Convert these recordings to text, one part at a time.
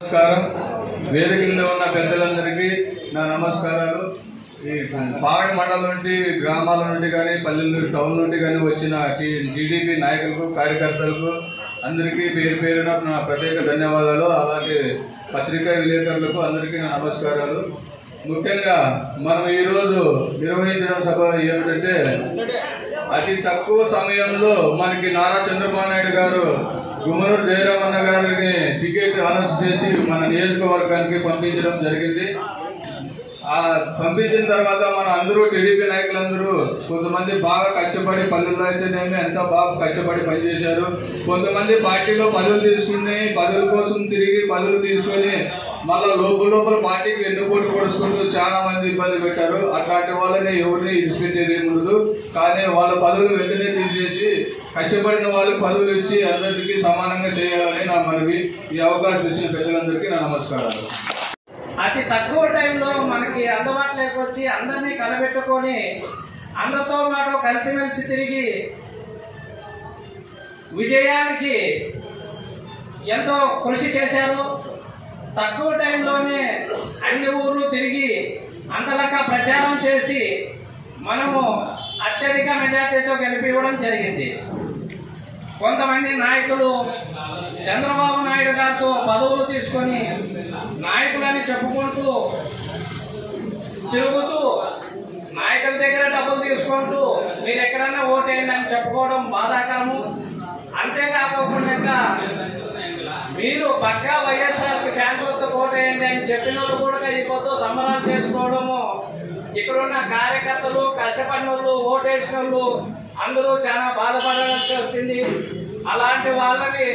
నమస్కారం. వేదికల్లో ఉన్న పెద్దలందరికీ నా నమస్కారాలు. ఈ పావడి మండలం నుండి, గ్రామాల నుండి కానీ, పల్లెల నుండి, టౌన్ నుండి కానీ వచ్చిన టీడీపీ నాయకులకు, కార్యకర్తలకు అందరికీ పేరు పేరున నా ప్రత్యేక ధన్యవాదాలు. అలాగే పత్రికా విలేకరులకు అందరికీ నా నమస్కారాలు. ముఖ్యంగా మనం ఈరోజు నిర్వహించిన సభ ఏమిటంటే, అతి తక్కువ సమయంలో మనకి నారా చంద్రబాబు నాయుడు గారు గుమ్మనూరు జయరామన్న గారిని టికెట్ అనౌన్స్ చేసి మన నియోజకవర్గానికి పంపించడం జరిగింది. ఆ పంపించిన తర్వాత మన అందరూ టీడీపీ నాయకులందరూ కొంతమంది బాగా కష్టపడి, పల్లెల్లో అయితేనేమి ఎంత బాగా కష్టపడి పనిచేశారు. కొంతమంది పార్టీలో పదవులు తీసుకుని, పదవుల కోసం తిరిగి పదవులు తీసుకొని మళ్ళీ లోపల పార్టీకి ఎన్నుకోటి పొడుచుకుంటూ చాలా మంది ఇబ్బంది పెట్టారు. అట్లాంటి వాళ్ళని ఎవరిని ఇడిచిపెట్టేది ఉండదు. కానీ వాళ్ళ పదవులు వెంటనే తీసేసి కష్టపడిన వాళ్ళకి పదవులు ఇచ్చి అందరికీ సమానంగా చేయాలని నా మనవి. ఈ అవకాశం ఇచ్చిన పెద్దలందరికీ నా నమస్కారాలు. అతి తక్కువ టైంలో మనకి అందుబాటులోకి వచ్చి అందరినీ కలబెట్టుకొని అందరితో పాటు కలిసిమెలిసి తిరిగి విజయానికి ఎంతో కృషి చేశారు. తక్కువ టైంలోనే అన్ని ఊర్లు తిరిగి అంతలకా ప్రచారం చేసి మనము అత్యధిక మెజార్టీతో గెలిపివ్వడం జరిగింది. కొంతమంది నాయకులు చంద్రబాబు నాయుడు గారితో పదవులు తీసుకొని నాయకులని చెప్పుకుంటూ తిరుగుతూ, నాయకుల దగ్గర డబ్బులు తీసుకుంటూ మీరు ఎక్కడన్నా ఓటేయండి అని చెప్పుకోవడం బాధాకరము. అంతేకాకుండా మీరు పక్కా వైఎస్ఆర్కి ఫ్యాన్ గుర్తు ఓటేయండి అని చెప్పిన వాళ్ళు కూడా ఇప్పుడు సంబరాలు చేసుకోవడము, ఇక్కడున్న కార్యకర్తలు, కష్టపడిన వాళ్ళు, ఓటేసిన వాళ్ళు అందరూ చాలా బాధపడాల్సి వచ్చింది. అలాంటి వాళ్ళని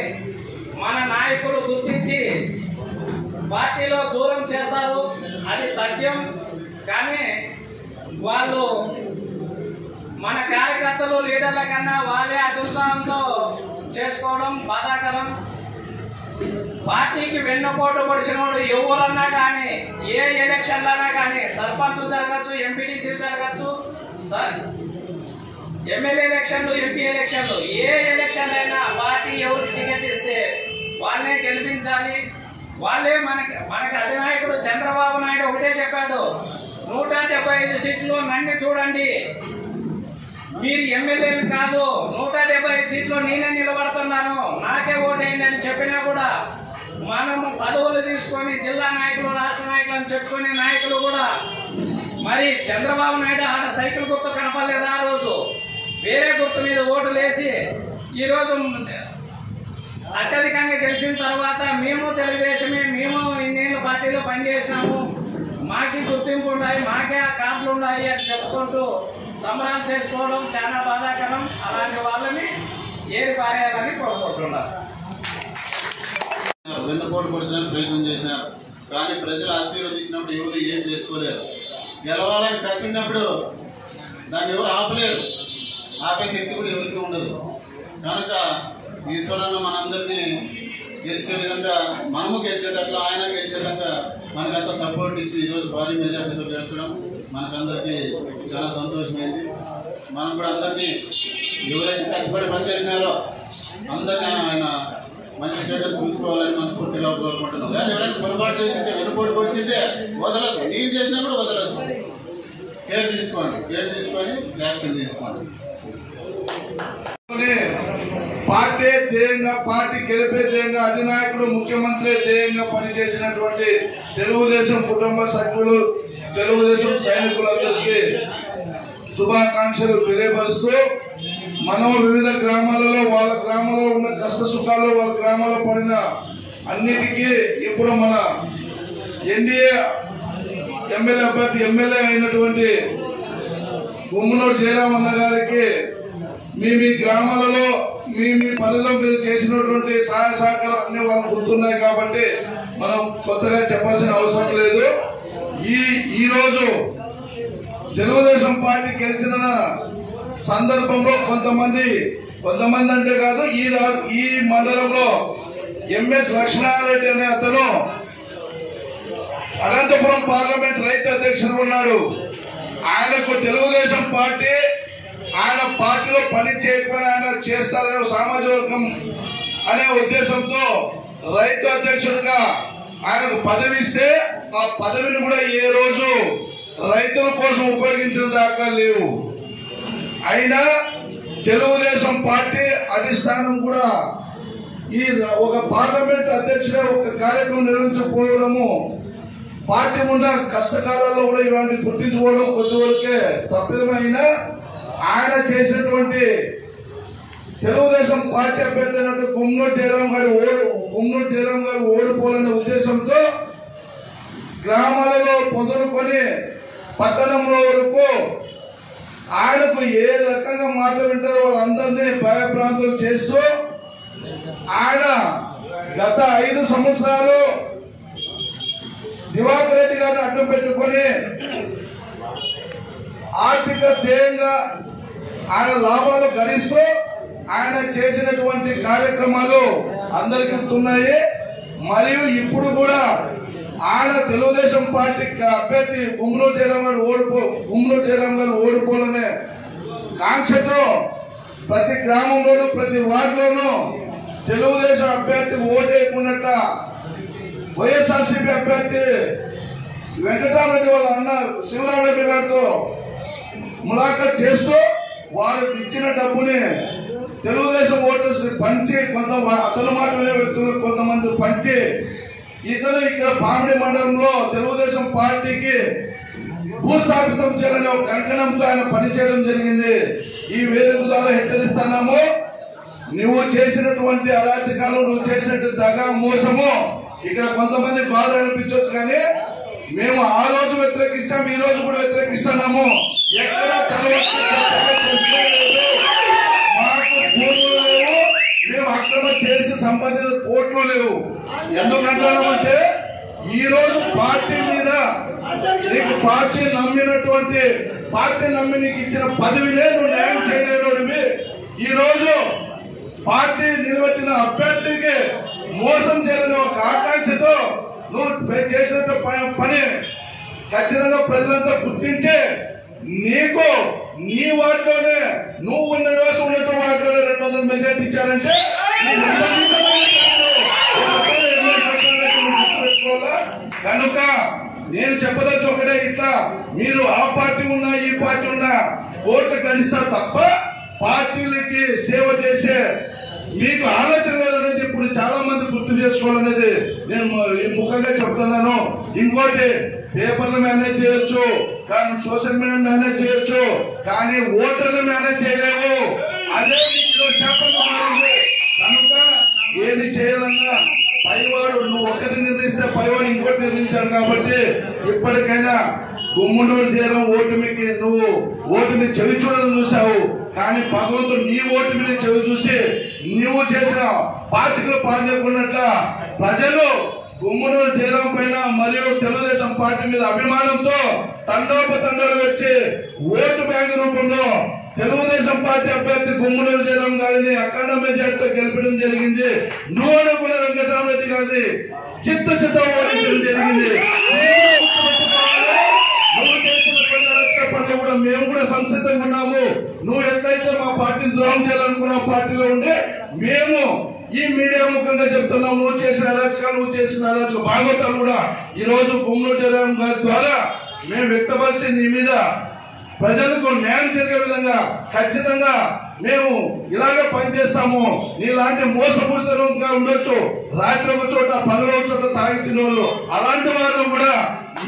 మన నాయకులు గుర్తించి పార్టీలో దూరం చేస్తారు. అది తథ్యం. కానీ వాళ్ళు మన కార్యకర్తలు, లీడర్ల కన్నా వాళ్ళే అదుత్సాహంతో చేసుకోవడం బాధాకరం. పార్టీకి వెన్నుపోటు పొడిచిన వాళ్ళు ఎవరన్నా కానీ, ఏ ఎలక్షన్లన్నా కానీ, సర్పంచ్ జరగచ్చు, ఎంపీటీసీ జరగచ్చు, ఎమ్మెల్యే ఎలక్షన్లు, ఎంపీ ఎలక్షన్లు, ఏ ఎలక్షన్ అయినా పార్టీ ఎవరికి టికెట్ ఇస్తే వాళ్ళనే గెలిపించాలి. వాళ్ళే మనకి అధినాయకుడు చంద్రబాబు నాయుడు ఒకటే చెప్పాడు, 175 సీట్లు నన్ను చూడండి, మీరు ఎమ్మెల్యేలు కాదు, 175 సీట్లు నేనే నిలబడుతున్నాను, నాకే ఓటేయండి అని చెప్పినా కూడా మనము పదవులు తీసుకొని జిల్లా నాయకులు, రాష్ట్ర నాయకులు అని చెప్పుకునే నాయకులు కూడా మరి చంద్రబాబు నాయుడు ఆడ సైకిల్ గుర్తు కనపడలేదు. ఆ రోజు వేరే గుర్తు మీద ఓటులు వేసి ఈరోజు అత్యధికంగా గెలిచిన తర్వాత మేము తెలుగుదేశమే, మేము ఇన్నేళ్ళు పార్టీలో పనిచేసినాము, మాకి గుర్తింపు ఉన్నాయి, మాకే కార్డులు ఉన్నాయి అని చెప్పుకుంటూ సంబరాలు చేసుకోవడం చాలా బాధాకరం. అలాంటి వాళ్ళని ఏరి పారేయాలని కోరుకుంటున్నారు. వెన్నుపోటు పొడిచడానికి ప్రయత్నం చేసినారు. కానీ ప్రజలు ఆశీర్వదించినప్పుడు ఎవరు ఏం చేసుకోలేరు. గెలవాలని కసినప్పుడు దాన్ని ఎవరు ఆపలేరు. ఆపే శక్తి కూడా ఎవరికి ఉండదు. కనుక ఈశ్వరన్న మనందరినీ గెలిచే విధంగా, మనము గెలిచేటట్లు ఆయన గెలిచే విధంగా మనకంతా సపోర్ట్ ఇచ్చి ఈరోజు భారీ మెజార్టీతో గెలిచడం మనకందరికీ చాలా సంతోషమైంది. మనం కూడా అందరినీ ఎవరైతే కష్టపడి పనిచేసినారో అందరినీ ఆయన మంచి చెడ్డలు చూసుకోవాలని మనస్ఫూర్తిగా కోరుకుంటున్నాం. కానీ ఎవరైనా పొరపాటు చేసింటే, వెనుపోటు పొడిచింటే వదలదు. నేను చేసినా కూడా వదలదు. కేర్ తీసుకొని యాక్షన్ తీసుకోండి. పార్టీ ధ్యేయంగా, పార్టీ గెలిపే ధ్యేయంగా, అధినాయకుడు, ముఖ్యమంత్రి ధ్యేయంగా పనిచేసినటువంటి తెలుగుదేశం కుటుంబ సభ్యులు, తెలుగుదేశం సైనికులందరికీ శుభాకాంక్షలు తెలియపరుస్తూ, మనం వివిధ గ్రామాలలో, వాళ్ళ గ్రామంలో ఉన్న కష్ట సుఖాలు, వాళ్ళ గ్రామాల్లో పడిన అన్నిటికీ ఇప్పుడు మన ఎన్డీఏ ఎమ్మెల్యే అభ్యర్థి, ఎమ్మెల్యే అయినటువంటి గుమ్మనూరు జయరామన్న గారికి మీ గ్రామాలలో, మీ పనిలో మీరు చేసినటువంటి సహాయ సహకారం అన్ని వాళ్ళకు గుర్తున్నాయి కాబట్టి మనం కొత్తగా చెప్పాల్సిన అవసరం లేదు. ఈరోజు తెలుగుదేశం పార్టీ గెలిచిన సందర్భంలో కొంతమంది అంటే కాదు, ఈ మండలంలో ఎంఎస్ లక్ష్మణారెడ్డి అనే అతను అనంతపురం పార్లమెంట్ రైతు అధ్యక్షుడు ఉన్నాడు. ఆయనకు తెలుగుదేశం పార్టీ, ఆయన పార్టీలో పని చేయకపోయినా ఆయన చేస్తారనే సామాజిక వర్గం అనే ఉద్దేశంతో రైతు అధ్యక్షుడిగా ఆయనకు పదవి ఇస్తే ఆ పదవిని కూడా ఏ రోజు రైతుల కోసం ఉపయోగించిన దాఖలా లేవు. అయినా తెలుగుదేశం పార్టీ అధిష్టానం కూడా ఈ ఒక పార్లమెంట్ అధ్యక్షుడు ఒక కార్యక్రమం నిర్వహించకపోవడము, పార్టీ ఉన్న కష్టకాలాల్లో కూడా ఇలాంటి గుర్తించుకోవడం కొద్దివరకే తప్పిదమైన ఆయన చేసినటువంటి తెలుగుదేశం పార్టీ అభ్యర్థి అయినట్టు గుమ్మనూరు జయరాం గారు ఓడిపోవాలనే ఉద్దేశంతో గ్రామాలలో పొందుకొని పట్టణంలో వరకు ఆయనకు ఏ రకంగా మాట వింటారో వాళ్ళందరినీ భయభ్రాంతులు చేస్తూ ఆయన గత 5 సంవత్సరాలు దివాకర్ రెడ్డి గారిని అడ్డం పెట్టుకొని ఆర్థిక ధ్యేయంగా ఆయన లాభాలు గడిస్తూ ఆయన చేసినటువంటి కార్యక్రమాలు అందరికీ గుర్తున్నాయి. మరియు ఇప్పుడు కూడా ఆయన తెలుగుదేశం పార్టీ అభ్యర్థి గుమ్మనూరు జయరాం గారు ఓడిపోవాలనే కాంక్షతో ప్రతి గ్రామంలోనూ ప్రతి వార్డులోనూ తెలుగుదేశం అభ్యర్థి ఓటేయకున్నట్ట వైఎస్ఆర్సీపీ అభ్యర్థి వెంకటరామరెడ్డి వాళ్ళ అన్న శివరామరెడ్డి గారితో ములాఖాత్ చేస్తూ వారు ఇచ్చిన డబ్బుని తెలుగుదేశం ఓటర్స్ పంచి అతను మాట వినే వ్యక్తులు కొంతమంది పంచి ఇతను ఇక్కడ పామిడి మండలంలో తెలుగుదేశం పార్టీకి భూస్థాపితం చేయాలనే ఒక కంకణంతో ఆయన పనిచేయడం జరిగింది. ఈ వేదిక ద్వారా హెచ్చరిస్తున్నాము, నువ్వు చేసినటువంటి అరాచకాలు, నువ్వు చేసినటువంటి దగా మోసము ఇక్కడ కొంతమంది బాధ అనిపించవచ్చు, కానీ మేము ఆ రోజు వ్యతిరేకిస్తాం, ఈ రోజు కూడా వ్యతిరేకిస్తున్నాము. ఎక్కడ మాకు భూములు లేవు, మేము అక్రమ చేసి సంబంధిత కోట్లు లేవు. ఎందుకంటామంటే ఈ రోజు పార్టీ మీద నీకు పార్టీ నమ్మి నీకు ఇచ్చిన పదవినే నువ్వు న్యాయం చేయలేనోడివి. ఈ రోజు పార్టీ నిలబెట్టిన అభ్యర్థికి మోసం చేయాలని ఒక ఆకాంక్షతో నువ్వు చేసినట్టు పని ఖచ్చితంగా ప్రజలంతా గుర్తించి నీకు నీ వార్డులోనే నువ్వు ఉన్న నివాసం ఉన్నట్టు వార్డులోనే 200 మెజార్టీ ఇచ్చారంటే కనుక నేను చెప్పదచ్చు ఒకటే, ఇట్లా మీరు ఆ పార్టీ ఉన్నా ఈ పార్టీ ఉన్నా ఓట్లు గడిస్తారు తప్ప పార్టీలకి సేవ చేసే మీకు ఆలోచన లేదనేది ఇప్పుడు చాలా మంది గుర్తు చేసుకోవాలనేది నేను ముఖ్యంగా చెప్తున్నాను. ఇంకోటి, పేపర్లు మేనేజ్ చేయొచ్చు, కానీ సోషల్ మీడియా మేనేజ్ చేయొచ్చు, కానీ ఓటర్లు మేనేజ్ చేయలేవు. అదే కనుక ఏది చేయాలన్నా పైవాడు నువ్వు ఒకటి నిర్ణయిస్తే పైవాడు ఇంకోటి నిర్ణయించాడు. కాబట్టి ఇప్పటికైనా గుమ్మనూరు జయరాం ఓటమికి నువ్వు ఓటమి చెవి చూడడం చూసావు, కానీ భగవంతుడు నీ ఓటమిని చెవి చూసి నువ్వు చేసిన పాచికలు పాల్గొన్నట్ల ప్రజలు గుమ్మనూరు జయరాం పైన మరియు తెలుగుదేశం పార్టీ మీద అభిమానంతో తండోపతండాలు వచ్చి ఓటు బ్యాంకు రూపంలో తెలుగుదేశం పార్టీ అభ్యర్థి గుమ్మనూరు జయరాం గారిని అఖండ మెజార్టీతో గెలిపడం జరిగింది. నువ్వు అనుకున్న వెంకటరామరెడ్డి గారిని చిత్త ఓడించడం జరిగింది. నువ్వు చేసిన పనులు కూడా మేము కూడా సంసిద్ధంగా ఉన్నాము. నువ్వు ఎట్లయితే మా పార్టీని ద్రోహం చేయాలనుకున్న పార్టీలో ఉండే మేము ఈ మీడియా ముఖంగా చెప్తున్నాం, నువ్వు చేసిన అరాచకాలు భాగవతాలు కూడా ఈ రోజు గుమ్మనూరు జయరాం గారి ద్వారా మేము వ్యక్తపరిచి నీ మీద ప్రజలకు న్యాయం జరిగే విధంగా ఖచ్చితంగా మేము ఇలాగే పనిచేస్తాము. నీలాంటి మోసపూరితంగా ఉండొచ్చు, రాత్రి ఒక చోట పగలు ఒక చోట తాగి తినోళ్ళు, అలాంటి వాళ్ళు కూడా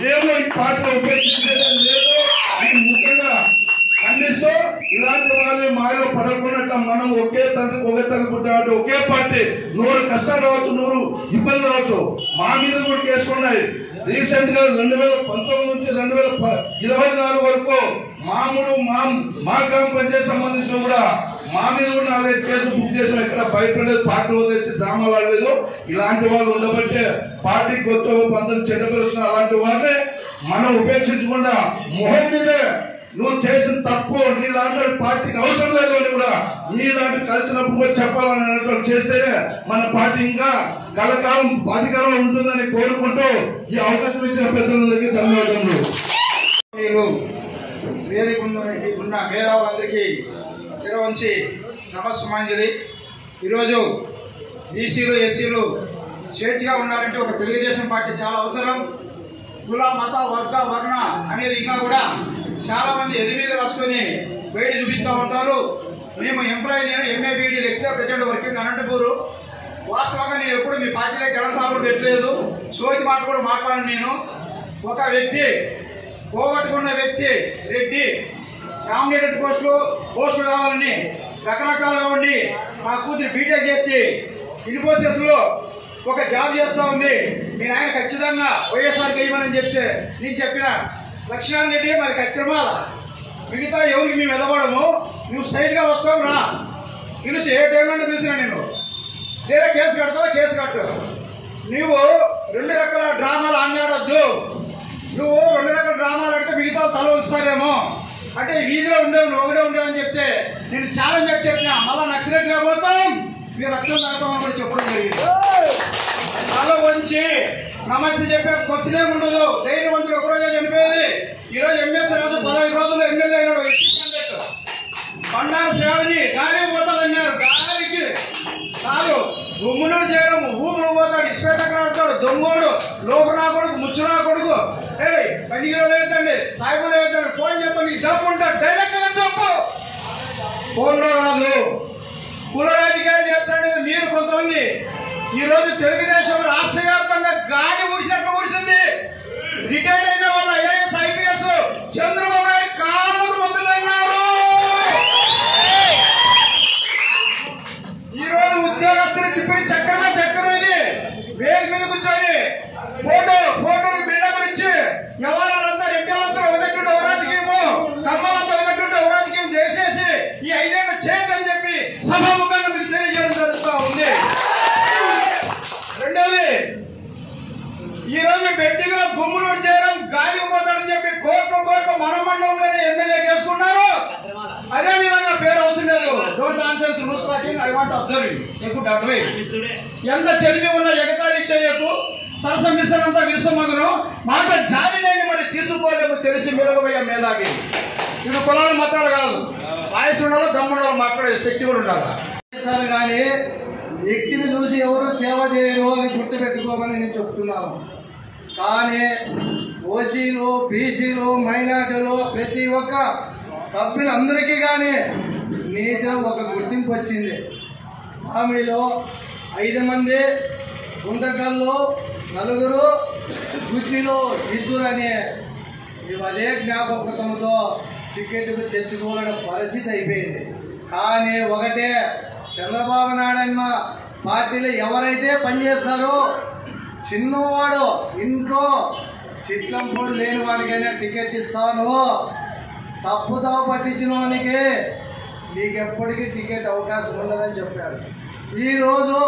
మేము ఈ పార్టీలో ఉపయోగించేది లేదు. ముఖ్యంగా ఖండిస్తూ ఇలాంటి వాళ్ళు మాయలో పడకున్నట్టు మనం ఒకే తల్లి పుట్టాడు, ఒకే పార్టీ 100 కష్టాలు రావచ్చు, 100 ఇబ్బందులు రావచ్చు, మా మీద కూడా కేసుకున్నాయి. రీసెంట్ గా 2019 నుంచి 2024 వరకు మా గ్రామ పంచాయతీ సంబంధించిన కూడా మా మీద కూడా 4-5 కేసులు బుక్ చేసిన, ఎక్కడ భయపడలేదు, పార్టీ వదిలేసి డ్రామాలు ఆడలేదు. ఇలాంటి వాళ్ళు ఉండబట్టే పార్టీ కొత్త పంతులు చెడ్డ పెరుగుతున్నారు. అలాంటి వాళ్ళే మనం ఉపేక్షించకుండా మొహం మీదే నువ్వు చేసిన తప్పు నీ లాంటి పార్టీకి అవసరం లేదు అని కూడా మీలాంటి కలిసినప్పుడు కూడా చెప్పాలని చేస్తేనే మన పార్టీ ఇంకా కలకాలం అధికారంలో ఉంటుందని కోరుకుంటూ ఈ అవకాశం ఇచ్చిన పెద్దలందరికీ ధన్యవాదములు. వేదిక ఉన్న మేధావులందరికీ శిరవంచి నమస్సుమాంజలి. ఈరోజు బీసీలు ఎస్సీలు స్వేచ్ఛగా ఉండాలంటే ఒక తెలుగుదేశం పార్టీ చాలా అవసరం. కుల మత వర్గ వర్ణ అనేది ఇంకా కూడా చాలా మంది ఎది మీద రాసుకొని బయట చూపిస్తూ ఉంటారు. మేము ఎంప్లాయీ, నేను ఎంఏబిడి లెక్చరర్ ప్రెసిడెంట్ వర్కింగ్ అనంతపూర్. వాస్తవంగా నేను ఎప్పుడు మీ పార్టీలోకి ఎడతాను పెట్టలేదు, సోది మాట కూడా మాట్లాడను. నేను ఒక వ్యక్తి పోగొట్టుకున్న వ్యక్తి రెడ్డి నామినేటెడ్ పోస్టులు కావాలని రకరకాలుగా ఉండి మా కూతురు బీటెక్ చేసి ఇన్ఫోసిస్లో ఒక జాబ్ చేస్తూ ఉంది. నేను ఆయన ఖచ్చితంగా వైఎస్ఆర్కి వేయమని చెప్తే నేను చెప్పిన లక్ష్మణ్ రెడ్డి మరి కత్తిమాల మిగతా ఎవరికి మేము వెళ్ళబడము, నువ్వు స్ట్రైట్గా వస్తావు రా, పిలిచి ఏ టైంలో పిలిచినా నేను లేదా కేసు కడతావా కేసు కట్టు. నువ్వు 2 రకాల డ్రామాలు ఆడాడద్దు. నువ్వు 2 రకాల డ్రామాలు అంటే మిగతా తల ఉంచుతారేమో అంటే వీధిలో ఉండేవు నువ్వు ఒకటే ఉండేవు అని చెప్తే నేను ఛాలెంజ్ చెప్పినా మళ్ళా నక్సలెట్గా పోతాం మీరు రక్తం తాగుతామని కూడా చెప్పడం జరిగింది. చాలా మంచి నమస్తే చెప్పే క్వశ్చనే ఉండదు. డైలీ మంత్రులు ఒకరోజే చనిపోయేది. ఈరోజు ఎంఎస్ రాజు 15 రోజుల్లో ఎమ్మెల్యే అయినాడు. బండారు శ్రావణి గాలి పోతాదన్నారు, గాలికి కాదు గుమ్మును చేయడం ఊపిరి పోతాడు, ఇస్పెట్టకర ఆడతాడు, దొంగోడు లోపనా కొడుకు ముచ్చునా కొడుకు పనికిలో లేదండి సాయిబులో లేదండి ఫోన్ చేస్తాను నీకు దమ్ము ఉంటాడు డైరెక్ట్ గా చెప్పు. ఫోన్లో కాదు కుల రాజకీయాలు చేస్తాడు. మీరు కొంతమంది ఈరోజు తెలుగుదేశం రాష్ట్ర వ్యాప్తంగా గాలి ఊడిసినట్టు ఊడిసింది. రిటైర్డ్ అయిన వాళ్ళ ఐఏఎస్ ఐపీఎస్ చంద్రబాబు నాయుడు కాళ్ళు మొదలైనారు. ఈ రోజు ఉద్యోగస్తులు తిప్పిన చక్రం ఇది వేలు మీద కూర్చొని ఫోటోలు బిల్డప్లు ఇచ్చి ఎవరంతా రెడ్డిలంతా ఒకటి ఒక రాజకీయము కమ్మలంతా ఒకటి ఒక రాజకీయం చేసేసి ఈ 5 ఏళ్ళు చేద్దని చెప్పి సభాముఖంగా మీకు తెలియజేయడం జరుగుతూ ఉంది. రెండవది ఈ రోజు బెట్టిగా గుమ్ములు చేయడం గాలి పోతాడని చెప్పి కోర్టు మన మండలంలోనే ఎమ్మెల్యే చేసుకున్నారు. అదే విధంగా పేరు అవసరం లేదు. Don't answers rules talking I want observe ఎక్కువ అటువై ఎంత చెల్లి ఉన్న ఎగతాళి చేయకు సరస మిశ్రంతా విరుసమగను మాట జాలి లేని మరి తీసుకోలేము తెలిసి మెలుగబోయే మేధావి. ఇది కులాలు మతాలు కాదు, ఆయుష్ ఉండాలి దమ్ముండాలి మాట్లాడే శక్తి కూడా ఉండాలి. కానీ వ్యక్తిని చూసి ఎవరు సేవ చేయరు అని గుర్తుపెట్టుకోమని నేను చెప్తున్నాను. కానీ ఓసీలు బీసీలు మైనార్టీలు ప్రతి ఒక్క సభ్యులందరికీ కానీ నీతో ఒక గుర్తింపు వచ్చింది. మామిడిలో 5 మంది, గుంటకల్లో 4, గుత్తిలో 2 అనే అదే జ్ఞాపకంతో టికెట్ తెచ్చుకోవాలనే పరిస్థితి అయిపోయింది. కానీ ఒకటే చంద్రబాబు నాయుడు అన్న పార్టీలో ఎవరైతే పనిచేస్తారో చిన్నవాడు ఇంట్లో చిట్లంపూడి లేని వాడికైనా టికెట్ ఇస్తాను, తప్పుదావ పట్టించిన వానికి నీకెప్పటికీ టికెట్ అవకాశం ఉండదని చెప్పాడు. ఈరోజు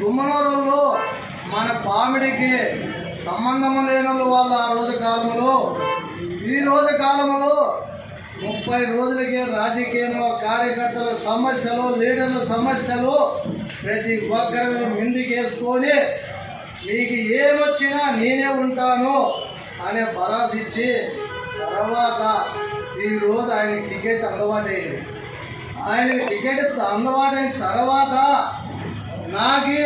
గుమ్మనూరులో మన పామిడికి సంబంధం లేని వాళ్ళు ఆ రోజు కాలంలో ఈ రోజు కాలంలో 30 రోజులకే రాజకీయంలో కార్యకర్తల సమస్యలు లీడర్ల సమస్యలు ప్రతి ఒక్కరిని ముందుకేసుకొని మీకు ఏమొచ్చినా నేనే ఉంటాను అనే భరోసా ఇచ్చి తర్వాత ఈరోజు ఆయనకి టికెట్ అందుబాటైంది. ఆయనకి టికెట్ అందుబాటైన తర్వాత నాకు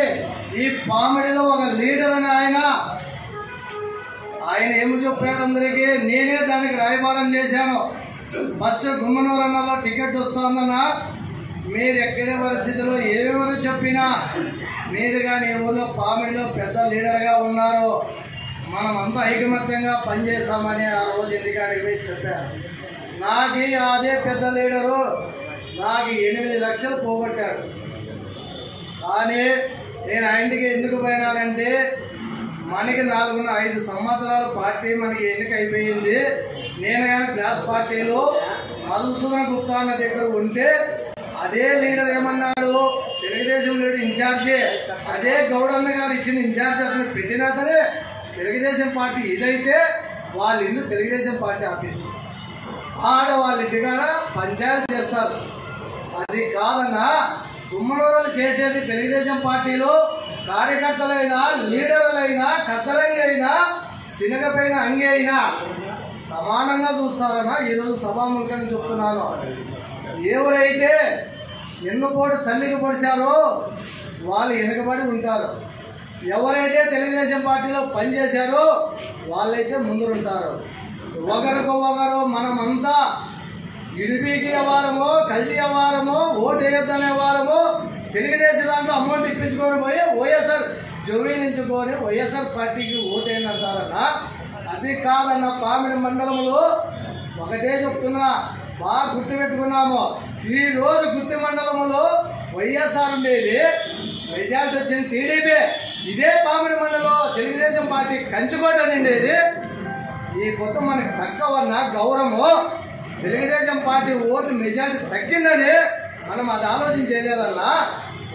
ఈ పామిడిలో ఒక లీడర్ అని ఆయన ఏమి చెప్పాడు అందరికీ, నేనే దానికి రాయబారం చేశాను. ఫస్ట్ గుమ్మనూరు అన్నలో టికెట్ వస్తుందన్నా మీరు ఎక్కడే పరిస్థితిలో ఏమేమో చెప్పినా మీరు కానీ ఊళ్ళో పామిడిలో పెద్ద లీడర్గా ఉన్నారు, మనం అంతా ఐకమత్యంగా పనిచేస్తామని ఆ రోజు ఇంటికాడికి పోయి చెప్పారు. నాకు అదే పెద్ద లీడరు నాకు 8 లక్షలు పోగొట్టాడు. కానీ నేను ఆ ఇంటికి ఎందుకు పోయినానంటే మనకి 5 సంవత్సరాలు పార్టీ మనకి ఎన్నిక అయిపోయింది. నేను కానీ గ్లాస్ పార్టీలో మధుసూదన్ గుప్తా అన్న దగ్గర ఉంటే అదే లీడర్ ఏమన్నాడు, తెలుగుదేశం లీడర్ ఇన్ఛార్జే అదే గౌడన్న గారు ఇచ్చిన ఇన్ఛార్జ్ అతను పెట్టినా సరే తెలుగుదేశం పార్టీ ఇదైతే వాళ్ళ ఇల్లు తెలుగుదేశం పార్టీ ఆఫీసు వాళ్ళ ఇంటికాడ పంచాయతీ చేస్తారు. అది కాదన్నా గుమ్మనూరులు చేసేది తెలుగుదేశం పార్టీలో కార్యకర్తలైనా లీడర్లైనా కద్దరంగి అయినా శనగపైన అంగి అయినా సమానంగా చూస్తారన్నా ఈరోజు సభాముఖంగా చెప్తున్నాను. ఎవరైతే ఎన్నుపోటు తల్లికి పొడిచారో వాళ్ళు వెనుకబడి ఉంటారు. ఎవరైతే తెలుగుదేశం పార్టీలో పనిచేశారో వాళ్ళైతే ముందుంటారు. ఒకరికొకరు మనమంతా ఇడిపీకి వ్యవహారము, కలిసి వ్యవహారము, ఓటు వేయొద్దనే వారము, తెలుగుదేశం దాంట్లో అమౌంట్ ఇప్పించుకొని పోయి వైఎస్ఆర్ జోవినించుకొని వైఎస్ఆర్ పార్టీకి ఓటేనంటారన్న. అది కాదన్న. పామిడి మండలంలో ఒకటే చెప్తున్నా, బాగా గుర్తుపెట్టుకున్నాము. ఈ రోజు గుత్తి మండలంలో వైఎస్ఆర్ ఉండేది, మెజార్టీ వచ్చింది టీడీపీ. ఇదే పామిడి మండలం తెలుగుదేశం పార్టీ కంచుకోట నిండేది. ఈ కొత్త మనకి తక్కువ గౌరవము, తెలుగుదేశం పార్టీ ఓటు మెజార్టీ తగ్గిందని మనం అది ఆలోచించలేదన్నా.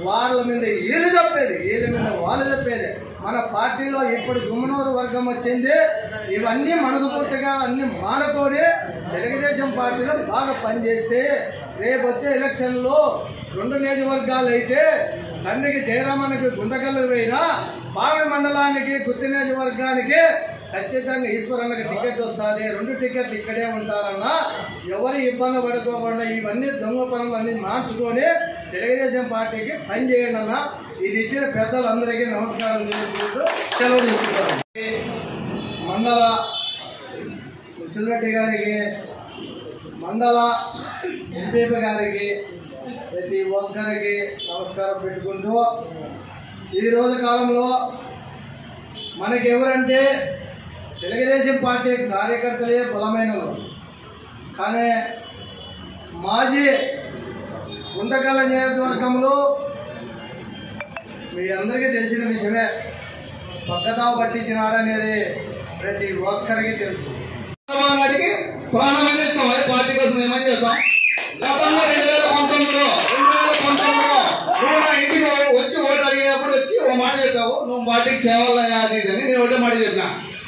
వాళ్ళ మీద వీళ్ళు చెప్పేది, వీళ్ళ మీద వాళ్ళు చెప్పేది. మన పార్టీలో ఇప్పుడు గుమ్మనూరు వర్గం వచ్చింది. ఇవన్నీ మనస్ఫూర్తిగా అన్ని మానుకొని తెలుగుదేశం పార్టీలో బాగా పనిచేస్తే రేపు వచ్చే ఎలక్షన్లో 2 నియోజకవర్గాలు అయితే తండ్రికి జయరామన్కి గుంతకల్లు పోయినా పామిడి మండలానికి గుత్తి నియోజకవర్గానికి ఖచ్చితంగా ఈశ్వరన్నకి టికెట్ వస్తుంది. 2 టికెట్లు ఇక్కడే ఉంటారన్నా. ఎవరు ఇబ్బంది పడుకోకుండా ఇవన్నీ దొంగ పనులు అన్ని మార్చుకొని తెలుగుదేశం పార్టీకి పని చేయండి అన్న. ఇది ఇచ్చిన పెద్దలందరికీ నమస్కారం చేసుకుంటూ సెలవు తీసుకుంటాను. మండల ముసిరెడ్డి గారికి, మండల ఎంపీపీ గారికి, ప్రతి ఒక్కరికి నమస్కారం పెట్టుకుంటూ, ఈరోజు కాలంలో మనకి ఎవరంటే తెలుగుదేశం పార్టీ కార్యకర్తలే బలమైన వాళ్ళు. కానీ మాజీ గుంతకల్ల నియోజకవర్గంలో మీ అందరికీ తెలిసిన విషయమే, పక్కదావ పట్టించినాడనేది ప్రతి ఒక్కరికి తెలుసు. నాటికి ప్రాణమైన పార్టీ కోసం ఏమని చేస్తాం. గతంలో 2019లో నువ్వు నా ఇంటికి వచ్చి ఓటు అడిగినప్పుడు వచ్చి ఓ మాట చెప్పావు, నువ్వు పార్టీకి చేయాలయా అది అని. నేను ఒకటే మాట చెప్పినా,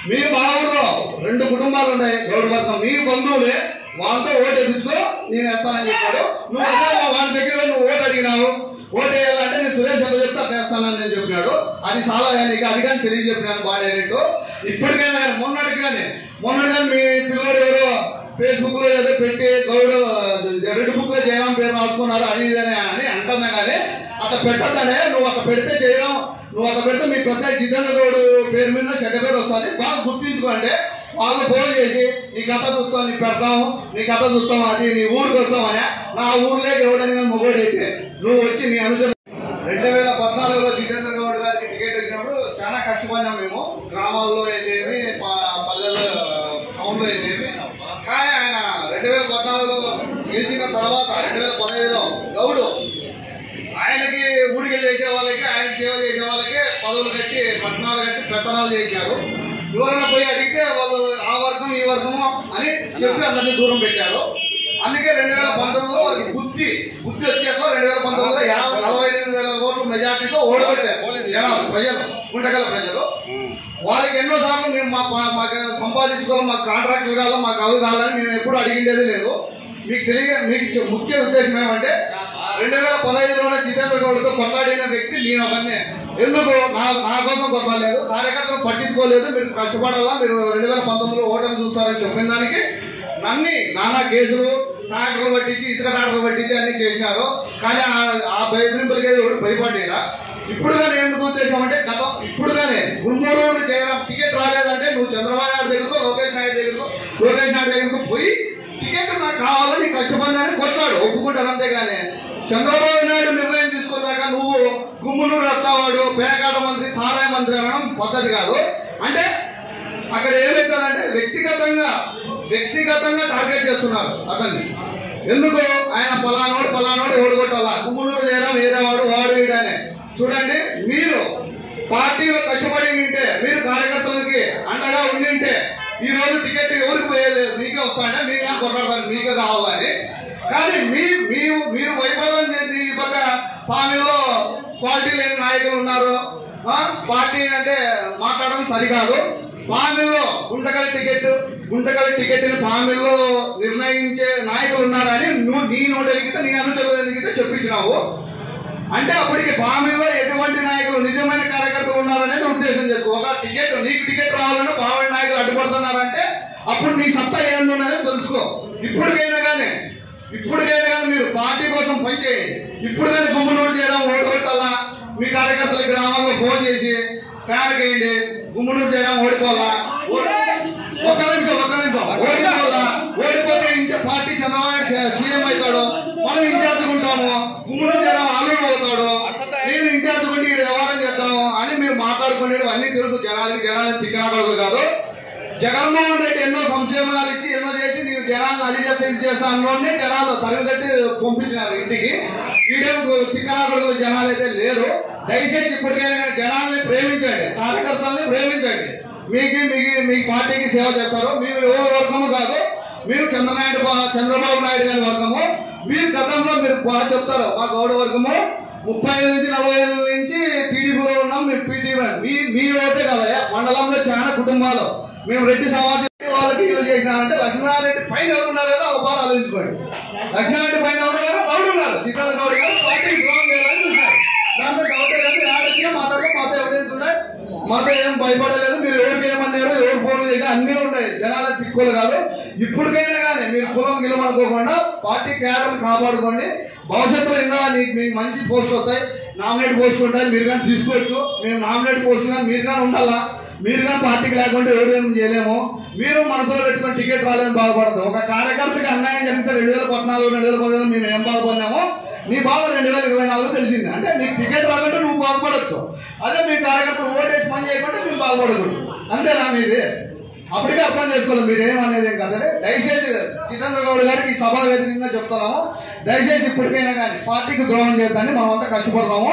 మీ మా ఊళ్ళో 2 కుటుంబాలు ఉన్నాయి, గౌడ వర్గం, మీ బంధువులే, వాళ్ళతో ఓటు వేయించుకో నేను వేస్తానని చెప్పాడు. నువ్వు వాళ్ళ దగ్గర నువ్వు ఓటు అడిగినావు, ఓటు వేయాలంటే నేను సురేష్ ఎంత చెప్తే అట్లా వేస్తానని నేను చెప్పినాడు. అది చాలా నీకు అది కానీ తెలియజెప్పినాను బాడేరేటు. ఇప్పటికైనా మొన్నటి కానీ మీ పిల్లలు ఎవరో ఫేస్బుక్ లో ఏదో పెట్టి గౌడ రెడ్ బుక్ లో జయరాం పేరు రాసుకున్నారు అది ఇదని అని అంటున్నా. కానీ అట్లా పెట్టద్దనే, నువ్వు అట్లా పెడితే జయరాం, నువ్వు అట్లా పెడితే మీ పెద్ద జితేంద్ర గౌడ్ పేరు మీద చెడ్డ పేరు వస్తుంది. బాగా గుర్తించుకోండి. వాళ్ళు ఫోన్ చేసి నీ కథ చూస్తాం, నీకు పెడతాము, నీ కథ చూస్తాం, అది నీ ఊరికి వస్తామనే. నా ఊర్లోకి ఎవడైనా మొగోడైతే నువ్వు వచ్చి నీ అనుచరు 2014లో జితేంద్ర గౌడ్ గారికి టికెట్ వచ్చినప్పుడు చాలా కష్టపడినాం మేము, గ్రామాల్లో అయితేమి పల్లెల్లో టౌన్లో అయితేమి. కానీ ఆయన 2014లో గెలిచిన తర్వాత 2015లో గౌడు ఆయనకి ఊడిగలు చేసే వాళ్ళకి, ఆయన సేవ చేసే వాళ్ళకి పదవులు కట్టి పట్టణాలు కట్టి పెత్తనాలు చేశారు. ఎవరైనా పోయి అడిగితే వాళ్ళు ఆ వర్గం ఈ వర్గము అని చెప్పి అందరినీ దూరం పెట్టారు. అందుకే 2019లో వాళ్ళకి బుద్ధి వచ్చేట్లో 2019లో 48,000 ఓట్లు మెజార్టీతో ఓడగొట్టారు జనాలు, ప్రజలు, గుంటకల్ల ప్రజలు. వాళ్ళకి ఎన్నోసార్లు మేము మాకు సంపాదించుకోవాలి, మాకు కాంట్రాక్టులు కావాలి, మాకు అవి కావాలని మేము ఎప్పుడు అడిగిండేది లేదు. మీకు ముఖ్య ఉద్దేశం ఏమంటే 2015లోనే జితేంద్ర గౌడ్తో కొట్లాడిన వ్యక్తి నేను ఒకనే. ఎందుకు నా కోసం కొట్లాడలేదు, కార్యకర్తలు పట్టించుకోలేదు, మీరు కష్టపడాలా, మీరు 2019లో ఓటమి చూస్తారని చెప్పిన దానికి నానా కేసులు, ట్రాక్టర్లు పట్టించి, ఇసుక ట్రాక్టర్లు పట్టించి అన్ని చేసినారు. కానీ ఆ బెదిరింపులకి ఎవరు భయపడ్డా. ఇప్పుడు కానీ ఎందుకు ఉద్దేశం అంటే ఇప్పుడు కానీ గుమ్మూరు జయరాం టికెట్ రాలేదంటే నువ్వు చంద్రబాబు నాయుడు దగ్గరకు, లోకేష్ నాయుడు దగ్గరకు పోయి టికెట్ నాకు కావాలని కష్టపడినాన్ని కొట్టాడు, ఒప్పుకుంటారు. అంతేగాని చంద్రబాబు నాయుడు నిర్ణయం తీసుకున్నాక నువ్వు గుమ్మనూరు రత్తావాడు, పేకాట మంత్రి, సారాయ మంత్రి అనడం పద్ధతి కాదు. అంటే అక్కడ ఏమవుతుందంటే వ్యక్తిగతంగా టార్గెట్ చేస్తున్నారు అతన్ని. ఎందుకు ఆయన పలానోడు ఓడగొట్టాలా, గుమ్మనూరు జయరాం వేరేవాడు వాడు వీడనే. చూడండి, మీరు పార్టీలో కష్టపడి ఉంటే, మీరు కార్యకర్తలకి అండగా ఉండింటే ఈ రోజు టికెట్ ఎవరికి పోయలేదు, మీకే వస్తాయంటే మీకే కొట్లాడతాను, మీకే కావాలని. కానీ మీరు వైఫల్యం చేసి ఈ పక్క పార్టీలో క్వాలిటీ లేని నాయకులు ఉన్నారు. పార్టీ అంటే మాట్లాడడం సరికాదు. పామిల్లో గుంటకల్ టికెట్ పామిల్లో నిర్ణయించే నాయకులు ఉన్నారని నీ నోట ఎరిగితే, నీ అనుచరులు ఎరిగితే చెప్పించినావు. అంటే అప్పటికి పామిల్లో ఎటువంటి నాయకులు, నిజమైన కార్యకర్తలు ఉన్నారనేది ఉద్దేశం చేసుకో. ఒక నీకు టికెట్ రావాలని పామిడి నాయకులు అడ్డుపడుతున్నారంటే అప్పుడు నీ సత్తా ఏమున్నదో తెలుసుకో. ఇప్పటికైనా కానీ మీరు పార్టీ కోసం పనిచేయండి. ఇప్పుడు కానీ గుమ్మనూరు చేయడం ఓడగొట్టాలా, మీ కార్యకర్తల గ్రామాల్లో ఫోన్ చేసి ఫ్యాన్ వేయండి, గుమ్మనూరు జగన్ ఓడిపోవాలా, ఒక నిమిషం ఓడిపోవాలా, ఓడిపోతే పార్టీ చంద్రబాబు సీఎం అవుతాడు, మనం ఇన్ఛార్జ్ ఉంటాము, గుమ్మనూరు జగన్ ఆలయం అవుతాడు, నేను ఇన్ఛార్జ్ ఉండి వ్యవహారం చేద్దాము అని మీరు మాట్లాడుకునేవి అన్ని తెలుసు. జనాలు తిక్కనాడు కాదు. జగన్మోహన్ రెడ్డి ఎన్నో సంక్షేమాలు ఇచ్చి ఎన్నో చేసి నేను జనాలను అది చేస్తా అన్నోనే జనాలు తరగతి పంపించినారు ఇంటికి. వీడేం తిక్కనాడు జనాలు అయితే లేరు. దయచేసి ఇప్పటికైనా జనాల్ని ప్రేమించండి, కార్యకర్తల్ని ప్రేమించండి. మీ పార్టీకి సేవ చేస్తారు. మీరు ఎవరు వర్గము కాదు, మీరు చంద్రబాబు నాయుడు గారి వర్గము. మీరు గతంలో మీరు బాగా చెప్తారు, మా గౌడ వర్గము 35 నుంచి 40 ఏళ్ళ నుంచి టీడీపీలో ఉన్నాం. మేము మీ ఓటే కదా, మండలంలో చాలా కుటుంబాలు మేము రెడ్డి సమాజం వాళ్ళకి ఇల్లు చేసినామంటే లక్ష్మీనారాయణ పైన ఎవరు ఉన్నారు కదా ఒక బాగా ఆలోచించుకోండి. లక్ష్మీనారాయణ పైన ఎవరు గౌడు ఉన్నారు, సీతాల గౌడ్ గారు పార్టీకి ద్రోహం చేయాలని చూస్తారు. దాంట్లో గౌడే కానీ ఆడకి మాతో ఎవరైతున్నాయి, మాతో ఏం భయపడలేదు. మీరు ఎవరికి ఏమన్నారు, ఎవరు ఫోన్లు చేసినా అన్నీ ఉన్నాయి. జనాల తిక్కులు కాదు. ఇప్పటికైనా కానీ మీరు కులం గిలమనుకోకుండా పార్టీ క్యాడర్ని కాపాడుకోండి. భవిష్యత్తులో ఇంకా మీకు మంచి పోస్టులు వస్తాయి, నామినేట్ పోస్టులు ఉంటాయి, మీరు కానీ తీసుకోవచ్చు. మేము నామినేట్ పోస్టులు కానీ మీరు కానీ ఉండాలా. మీరు కానీ పార్టీకి లేకుండా ఎవరు చేయలేము. మీరు మనసులో పెట్టుకుని టికెట్ రాలేదని బాధపడతాం. ఒక కార్యకర్తకి అన్యాయం జరిగితే 2014, 2015 మేము ఏం బాధపడినామో నీ బాధ 2024 తెలిసింది. అంటే నీకు టికెట్ రాకుంటే నువ్వు బాధపడచ్చు. అదే మీ కార్యకర్త ఓటేసి పని చేయకుంటే మేము బాధపడకూడదు. అంతేనా మీది? అప్పటికే అర్థం చేసుకోవాలి మీరు ఏమనేది ఏం కదా. దయచేసి జితేంద్ర గౌడ్ గారికి ఈ సభా వేదికగా చెప్తున్నాము, దయచేసి ఇప్పటికైనా కానీ పార్టీకి ద్రోహం చేద్దామని మనమంతా కష్టపడతాము.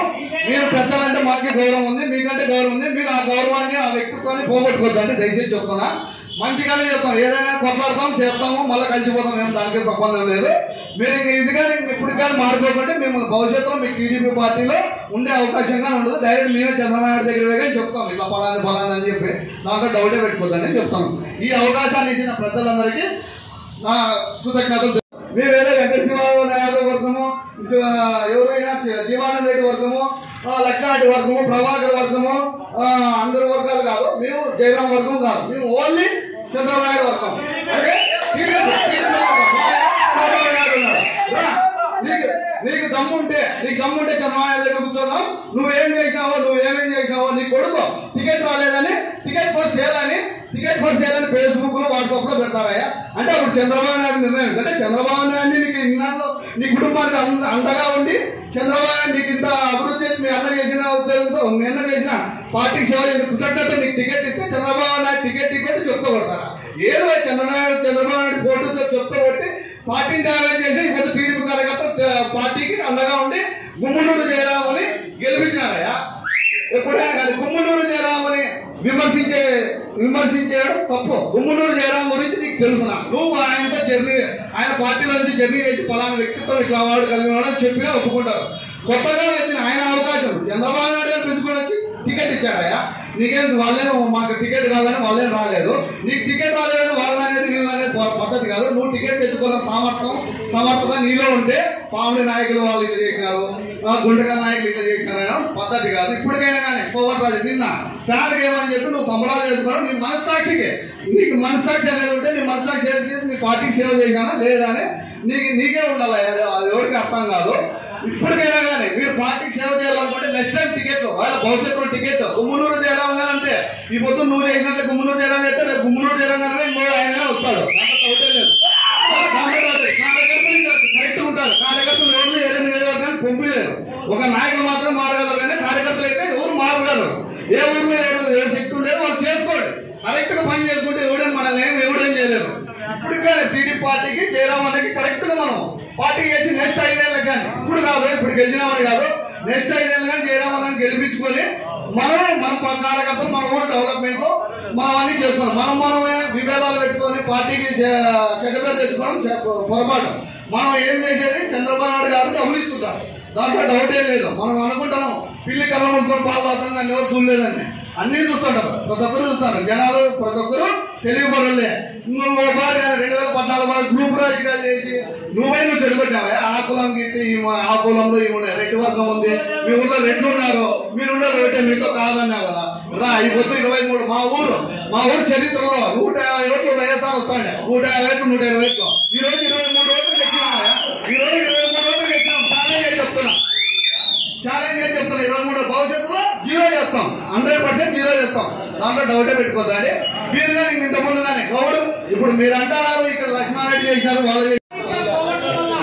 మీరు పెద్దలంటే మాకే గౌరవం ఉంది, మీకంటే గౌరవం ఉంది. మీరు ఆ గౌరవాన్ని ఆ వ్యక్తిత్వాన్ని పోగొట్టుకోద్దండి దయచేసి చెప్తున్నా. మంచిగానే చెప్తాం, ఏదైనా కొట్లాడతాం చేస్తాము, మళ్ళీ కలిసిపోతాం, ఏం దానికి సంబంధం లేదు. మీరు ఇంక ఇది కానీ ఇప్పుడు కానీ మారుకోకుంటే మేము భవిష్యత్తులో మీకు టీడీపీ పార్టీలో ఉండే అవకాశంగా ఉండదు. డైరెక్ట్ మేమే చంద్రబాబు దగ్గర కానీ చెప్తాం, ఇట్లా ఫలానా అని చెప్పి దాంట్లో డౌటే పెట్టుకోద్దని చెప్తాం. ఈ అవకాశాన్ని ఇచ్చిన ప్రజలందరికీ నా కృతజ్ఞతలు. మీరు ఏదో వెంకటశివరావు యాదవ్ వర్గము, ఎవరైనా జీవానంద రెడ్డి వర్గము, లక్ష్మారెడ్డి వర్గము, ప్రభాకర్ వర్గము, అందరి వర్గాలు కాదు. మేము జయరాం వర్గం కాదు, మేము ఓన్లీ చంద్రబాబు నాయుడు వర్గం. అంటే నీకు దమ్ముంటే చంద్రబాబు నాయుడు దగ్గర కూర్చోదాం. నువ్వేం చేసావో నీ కొడుకు టికెట్ రాలేదని టికెట్ ఫర్ సేల్ అని ఫేస్బుక్ లో వాట్సాప్ లో పెడతారయ్యా. అంటే అప్పుడు చంద్రబాబు నాయుడు నిర్ణయం అంటే చంద్రబాబు నాయుడు నీకు ఇన్నాళ్ళు నీ కుటుంబానికి అండగా ఉండి చంద్రబాబు నాయుడు నీకు ఇంత అభివృద్ధి మీ అన్న చేసిన ఉద్యోగంతో మీ అన్న చేసిన పార్టీకి సేవ చేసిన కృతజ్ఞత నీకు టికెట్ ఇస్తే చంద్రబాబు నాయుడు టికెట్ చెప్తూ కొడతారా? ఏదో చంద్రబాబు నాయుడు ఫోటోతో చెప్తూ కొట్టి పార్టీని డ్యామేజ్ చేసి ఇప్పుడు టీడీపీ కార్యకర్త పార్టీకి అండగా ఉండి గుమ్మనూరు జయరామని గెలిపించినారయ్యా. ఎప్పుడైనా కానీ గుమ్మనూరు జయరామని విమర్శించేయడం తప్పు. గుమ్మనూరు జయరాం గురించి నీకు తెలుసునా? నువ్వు ఆయన పార్టీలో నుంచి జర్నీ చేసి పలానా వ్యక్తిత్వం ఇట్లా వాడు కలిగిన వాడని చెప్పినా ఒప్పుకుంటారు. కొత్తగా వచ్చిన ఆయన అవకాశం చంద్రబాబు నాయుడు గారు పెంచుకొని వచ్చి టికెట్ ఇచ్చాడయ్యా. నీకేం వాళ్ళేమో మాకు టికెట్ కాదని వాళ్ళేం రాలేదు, నీకు టికెట్ రాలేదని వాళ్ళనేది వీళ్ళనేది పద్ధతి కాదు. నువ్వు టికెట్ తెచ్చుకున్న సమర్థత నీలో ఉంటే పాముడి నాయకులు వాళ్ళు ఇట్లా చేసినారు, గుండెకాల నాయకులు ఇట్లా చేసినారు పద్ధతి కాదు. ఇప్పటికైనా కానీ కోవట్రాజు నిన్న ఫ్యాన్కి ఏమని చెప్పి నువ్వు సంబరాలు చేసుకోవడం నీ మనస్సాక్షికి, నీకు మనస్సాక్షి అనేది ఉంటే నీ మనస్సాక్షి చేసి నీ పార్టీకి సేవ చేసినా లేదా అని నీకే ఉండాలి. అది ఎవరికి అర్థం కాదు. ఇప్పటికైనా కానీ మీరు పార్టీకి సేవ చేయాలనుకుంటే నెక్స్ట్ టైం టికెట్ వాళ్ళ భవిష్యత్తులో టికెట్ గుమ్మనూరు జయరాం గారు అంతే. ఈ పొద్దు నువ్వు చేసినట్లే గుమ్మనూరు జయరాం చేస్తే రేపు గుమ్మనూరు జయరాం గారు ఇంకో ఆయన వస్తాడు. కరెక్ట్ ఉంటారు కార్యకర్తలు. ఎవరు ఏదైనా పంపించలేరు. ఒక నాయకులు మాత్రం మారగలరు కానీ కార్యకర్తలు అయితే ఎవరు మారగలరు. ఏ ఊర్లో ఎవరు శక్తి ఉండేది వాళ్ళు చేసుకోండి. కరెక్ట్ గా పని చేసుకుంటే ఎవడని మనల్ని ఎవడేం చేయలేరు. ఇప్పుడు టీడీపీ పార్టీకి జయరాం అన్నకి కరెక్ట్ గా మనం పార్టీ చేసి నెక్స్ట్ 5 ఏళ్ళకి కానీ ఇప్పుడు కాదు, ఇప్పుడు గెలిచినామని కాదు, నెక్స్ట్ 5 ఏళ్ళు కానీ జయరాం అన్నని గెలిపించుకొని మన కార్యకర్తలు మన ఊరు డెవలప్మెంట్ మనం అన్ని చేసుకున్నాం. మనమే విభేదాలు పెట్టుకొని పార్టీకి చెడ్డ పేరు తెచ్చుకోవడం పొరపాటు. మనం ఏం చేసేది చంద్రబాబు నాయుడు గారికి అమలిస్తుంటాం, దాంట్లో డౌట్ ఏం లేదు. మనం అనుకుంటున్నాం పిల్లి కళ్ళ ముందుకొని పాలు తాగుతాం, దాన్ని ఎవరు చూడలేదండి. అన్ని చూస్తుంటారు, ప్రతి ఒక్కరు చూస్తారు. జనాలు ప్రతి ఒక్కరు తెలియబడలే. 2014 గ్రూప్ రాజకీయాలు చేసి నువ్వు చెడుకొట్టావా? ఆ కులం గీతి ఆ కులంలో ఇవి రెడ్డి వర్గం ఉంది, మీ ఊళ్ళో రెడ్లు ఉన్నారు, మీరు ఉండదు ఒకటే మీతో కాదన్నావు కదా. రా ఈ పొద్దు 23 మా ఊరు చరిత్రలో 150 ఓట్లు వైఎస్ఆర్ వస్తాండే. 150 ఓట్లు 120 ఓట్లు. ఈ రోజు 23 ఓట్లు తెచ్చినామా? ఈ రోజు 23 ఓట్లు తెచ్చినాం. ఛాలెంజ్ చేసి చెప్తున్నా 23 భవిష్యత్తులో 0 చేస్తాం. 100% 0 దాంట్లో డౌటే పెట్టుకోవద్దా అండి? మీరు కానీ ఇంతకుముందు కానీ గౌడు ఇప్పుడు మీరు అంటారు ఇక్కడ లక్ష్మారెడ్డి చేసినారు వాళ్ళు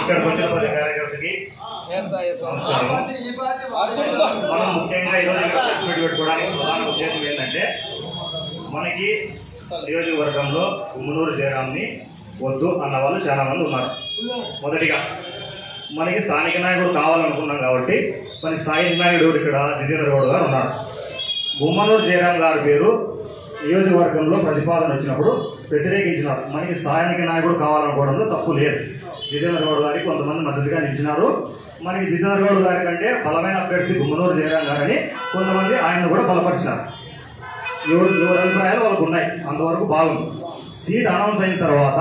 ఇక్కడికి వచ్చిన ప్రతి కార్యకర్తకి మనం ముఖ్యంగా ఈరోజు ఇక్కడ ప్రెస్ మీట్ పెట్టుకోవడానికి ప్రధాన ఉద్దేశం ఏంటంటే మనకి నియోజకవర్గంలో గుమ్మనూరు జయరాంని వద్దు అన్న వాళ్ళు చాలా మంది ఉన్నారు. మొదటిగా మనకి స్థానిక నాయకుడు కావాలనుకున్నాం కాబట్టి మనకి స్థానిక నాయకుడు ఇక్కడ జితేంద్ర గౌడ్ గారు ఉన్నారు. గుమ్మనూరు జయరాం గారి పేరు నియోజకవర్గంలో ప్రతిపాదన వచ్చినప్పుడు వ్యతిరేకించినారు. మనకి స్థానిక నాయకుడు కావాలనుకోవడంలో తప్పు లేదు. జితేంద్ర గౌడ్ గారికి కొంతమంది మద్దతుగా నిలిచినారు. మనకి జితేంద్ర గౌడ్ గారి కంటే బలమైన అభ్యర్థి గుమ్మనూరు జయరాం గారని కొంతమంది ఆయన్ని కూడా బలపరిచినారు. ఎవరి అభిప్రాయాలు వాళ్ళకు ఉన్నాయి, అంతవరకు బాగుంది. సీట్ అనౌన్స్ అయిన తర్వాత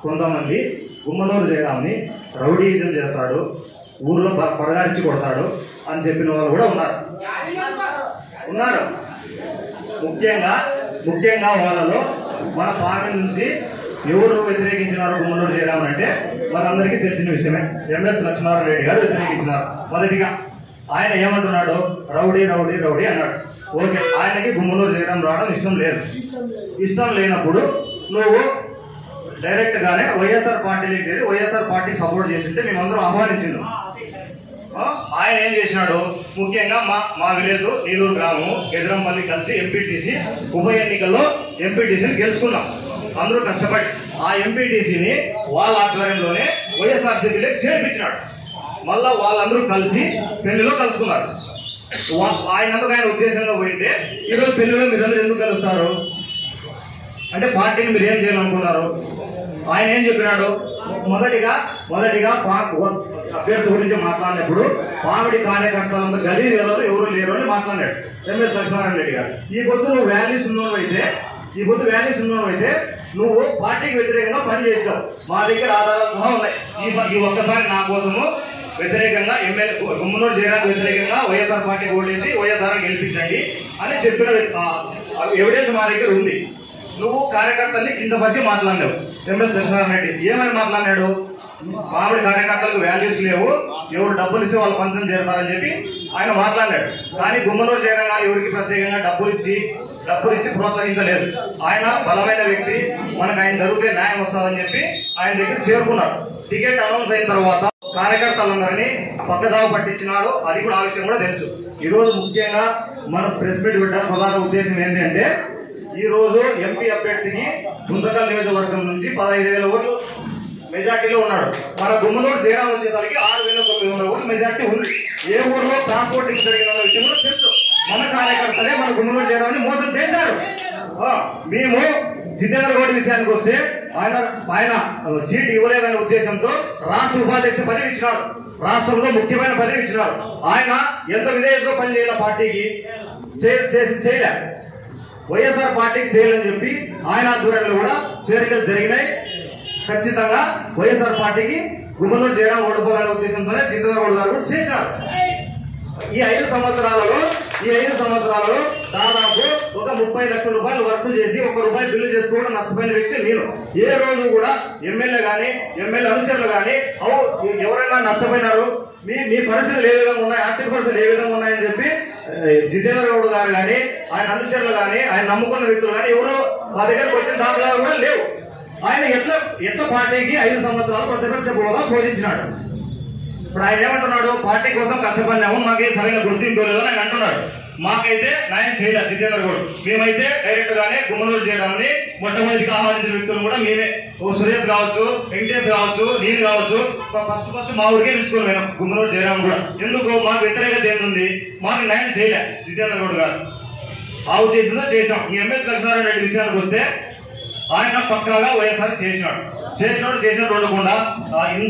కొంతమంది గుమ్మనూరు జయరాంని రౌడీయిజం చేస్తాడు, ఊర్లో పరగారించి కొడతాడు అని చెప్పిన వాళ్ళు కూడా ఉన్నారు. ముఖ్యంగా వాళ్ళలో మన పార్టీ నుంచి ఎవరు వ్యతిరేకించినారు గుమ్మనూరు జయరాం అంటే మనందరికీ తెలిసిన విషయమే. ఎంఎస్ లక్ష్మీనారాయణ రెడ్డి గారు వ్యతిరేకించినారు. మొదటిగా ఆయన ఏమంటున్నాడు, రౌడీ రౌడీ రౌడీ అన్నాడు. ఓకే, ఆయనకి గుమ్మనూరు జయరాం రావడం ఇష్టం లేదు. ఇష్టం లేనప్పుడు నువ్వు డైరెక్ట్ గానే వైఎస్ఆర్ పార్టీలోకి చేరి వైఎస్ఆర్ పార్టీకి సపోర్ట్ చేసింటే మేమందరం ఆహ్వానించింది. ఆయన ఏం చేసినాడు, ముఖ్యంగా మా విలేజ్ నీలూరు గ్రామం ఎదురంపల్లి కలిసి ఎంపీటీసీ ఉప ఎన్నికల్లో ఎంపీటీసీని గెలుచుకున్నాం అందరూ కష్టపడి. ఆ ఎంపీటీసీని వాళ్ళ ఆధ్వర్యంలోనే వైఎస్ఆర్సీపీలోకి చేర్పించినాడు. మళ్ళా వాళ్ళందరూ కలిసి పెళ్లిలో కలుసుకున్నారు. ఆయనందుకు ఆయన ఉద్దేశంగా పోయింటే ఈరోజు పెళ్లిలో మీరందరూ ఎందుకు కలుస్తారు అంటే పార్టీని మీరు ఏం చేయాలనుకున్నారు? ఆయన ఏం చెప్పినాడు, మొదటిగా అభ్యర్థి గురించి మాట్లాడినప్పుడు పామిడి కార్యకర్తలంతా గలీజ్ ఎవరు లేరు అని మాట్లాడాడు ఎంఎస్ లక్ష్మీనారాయణ రెడ్డి గారు. ఈ పొద్దు నువ్వు వాల్యూస్ ఉన్నవైతే నువ్వు పార్టీకి వ్యతిరేకంగా పనిచేసావు. మా దగ్గర ఆధారాలు సహా ఉన్నాయి. ఈ ఒక్కసారి నా కోసము వ్యతిరేకంగా ఎమ్మెల్యే గుమ్మనూరు జయరాం వ్యతిరేకంగా వైఎస్ఆర్ పార్టీ ఓటేసి వైఎస్ఆర్ గెలిపించండి అని చెప్పిన ఎవిడెన్స్ మా దగ్గర ఉంది. నువ్వు కార్యకర్తల్ని కించపరిచి మాట్లాడినావు. ఎంఎస్ లక్ష్మీనారాయణ రెడ్డి ఏమని మాట్లాడినాడు, మామిడి కార్యకర్తలకు వాల్యూస్ లేవు, ఎవరు డబ్బులు ఇస్తే వాళ్ళు పంచం చేరుతారని చెప్పి ఆయన మాట్లాడినాడు. కానీ గుమ్మనూరు జయరాం గారు ఎవరికి ప్రత్యేకంగా డబ్బులు ఇచ్చి ప్రోత్సహించలేదు. ఆయన బలమైన వ్యక్తి, మనకు ఆయన జరిగితే న్యాయం వస్తుందని చెప్పి ఆయన దగ్గర చేరుకున్నారు. టికెట్ అనౌన్స్ అయిన తర్వాత కార్యకర్తలందరినీ పక్కదావ పట్టించినాడు. అది కూడా ఆ విషయం కూడా తెలుసు. ఈ రోజు ముఖ్యంగా మనం ప్రెస్ మీట్ పెట్టడానికి ప్రధాన ఉద్దేశం ఏంటి అంటే, ఈ రోజు ఎంపీ అభ్యర్థికి గుంతకల్ నియోజకవర్గం నుంచి 15,000 ఓట్లు మెజార్టీలో ఉన్నాడు. మన గుమ్మనూరు జయరాం వచ్చేసరికి 6,900 ఓట్లు మెజార్టీ ఉంది. ఏ ఊర్లో ట్రాన్స్పోర్టింగ్ జరిగిందన్న విషయం కూడా తెలుసు. మన కార్యకర్తలే మన గుమ్మనూరు జయరాంని మోసం చేశారు. మేము జితేంద్ర గౌడ్ విషయానికి వస్తే ఆయన సీట్ ఇవ్వలేదనే ఉద్దేశంతో రాష్ట్ర ఉపాధ్యక్ష పదవి ఇచ్చినారు. రాష్ట్రంలో ముఖ్యమైన పదవి ఇచ్చినారు. ఆయన ఎంత విధేయతతో పనిచేయాల పార్టీకి చేయలే. వైఎస్ఆర్ పార్టీకి చేయాలని చెప్పి ఆయన ఆధ్వర్యంలో కూడా చేరికలు జరిగినాయి. ఖచ్చితంగా వైఎస్ఆర్ పార్టీకి గుమ్మనూరు జయరాం ఓడిపోవాలనే ఉద్దేశంతోనే జితేంద్ర గౌడ్ గారు కూడా చేశారు. ఈ 5 సంవత్సరాలలో దాదాపు ఒక 30 లక్షల రూపాయలు వర్క్ చేసి 1 రూపాయి బిల్లు చేసుకోవడం నష్టపోయిన వ్యక్తి నేను. ఏ రోజు కూడా ఎమ్మెల్యే గానీ ఎమ్మెల్యే అనుచరులు గానీ ఎవరైనా నష్టపోయినారు, మీ పరిస్థితులు ఏ విధంగా ఉన్నాయి, ఆర్థిక పరిస్థితులు ఏ విధంగా ఉన్నాయని చెప్పి జితేంద్ర గౌడ్ గారు కానీ ఆయన అనుచరులు కానీ ఆయన నమ్ముకున్న వ్యక్తులు కానీ ఎవరు మా దగ్గరకు వచ్చిన దాఖలాలు కూడా లేవు. ఆయన ఎట్లా పార్టీకి 5 సంవత్సరాలు ప్రతిపక్ష హోదా బోధించినాడు. ఇప్పుడు ఆయన ఏమంటున్నాడు, పార్టీ కోసం కష్టపడినాము, మాకే సరైన గుర్తింపు లేదు అని ఆయన అంటున్నాడు. మాకైతే న్యాయం చేయలేదు జితేంద్ర గౌడ్. మేమైతే డైరెక్ట్ గానే గుమ్మనూరు జయరాంని మొట్టమొదటిగా ఆహ్వానించిన వ్యక్తులు కూడా మేమే. సురేష్ కావచ్చు, వెంకటేష్ కావచ్చు, నేను కావచ్చు, ఫస్ట్ మా ఊరికే పిలుచుకుని పోయినాం గుమ్మనూరు జయరాం కూడా. ఎందుకు మాకు వ్యతిరేకత ఏంటుంది, మాకు న్యాయం చేయలే జితేంద్ర గౌడ్ గారు. ఆ ఉద్దేశంతో చేసినాం. ఈ ఎంఎస్ లక్ష్మీనారాయణ రెడ్డి విషయానికి వస్తే ఆయన పక్కాగా వైఎస్ఆర్ చేసినట్టు ఉండకుండా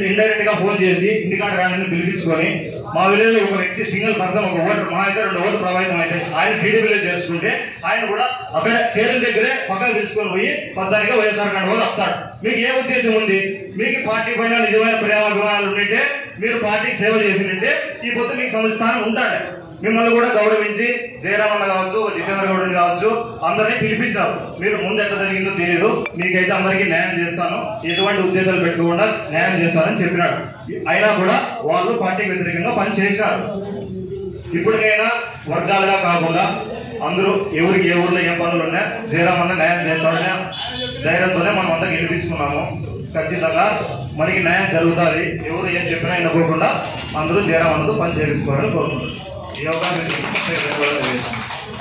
ఇండైరెక్ట్ గా ఫోన్ చేసి ఇండికాట రాని పిలిపించుకొని మా విలేజ్ లో ఒక వ్యక్తి సింగిల్ పర్సన్ ఒక ఓటర్ మా అయితే 2 ఓట్లు ప్రభావితం అయితే ఆయన టీడీపీలో చేర్చుకుంటే ఆయన కూడా అక్కడ చేరిన దగ్గరే పక్కన పిలుచుకొని పోయి పద్దానిగా వైఎస్ఆర్ కండ వాళ్ళు వస్తాడు. మీకు ఏ ఉద్దేశం ఉంది, మీకు పార్టీ పైన నిజమైన ప్రేమాభిమానాలు ఉంటే మీరు పార్టీకి సేవ చేసిందంటే ఈ పొద్దు మీకు సంస్థానం ఉంటాడు. మిమ్మల్ని కూడా గౌరవించి జయరామన్న కావచ్చు, జితేంద్ర గౌడ్ని కావచ్చు, అందరినీ పిలిపించారు. మీరు ముందు ఎట్లా జరిగిందో తెలియదు, మీకైతే అందరికీ న్యాయం చేస్తాను, ఎటువంటి ఉద్దేశాలు పెట్టుకోకుండా న్యాయం చేస్తానని చెప్పినాడు. అయినా కూడా వాళ్ళు పార్టీకి వ్యతిరేకంగా పని చేశారు. ఇప్పటికైనా వర్గాలుగా కాకుండా అందరూ ఎవరికి ఏ ఊర్లో ఏం పనులు ఉన్నా జయరామన్న న్యాయం చేస్తామని ధైర్యంతోనే మనం అంతా గెలిపించుకున్నాము. ఖచ్చితంగా మనకి న్యాయం జరుగుతుంది. ఎవరు ఏం చెప్పినా వినుకోకుండా అందరూ జయరామన్నతో పని చేయించుకోవాలని కోరుకుంటున్నాం. ఈ అవకాశం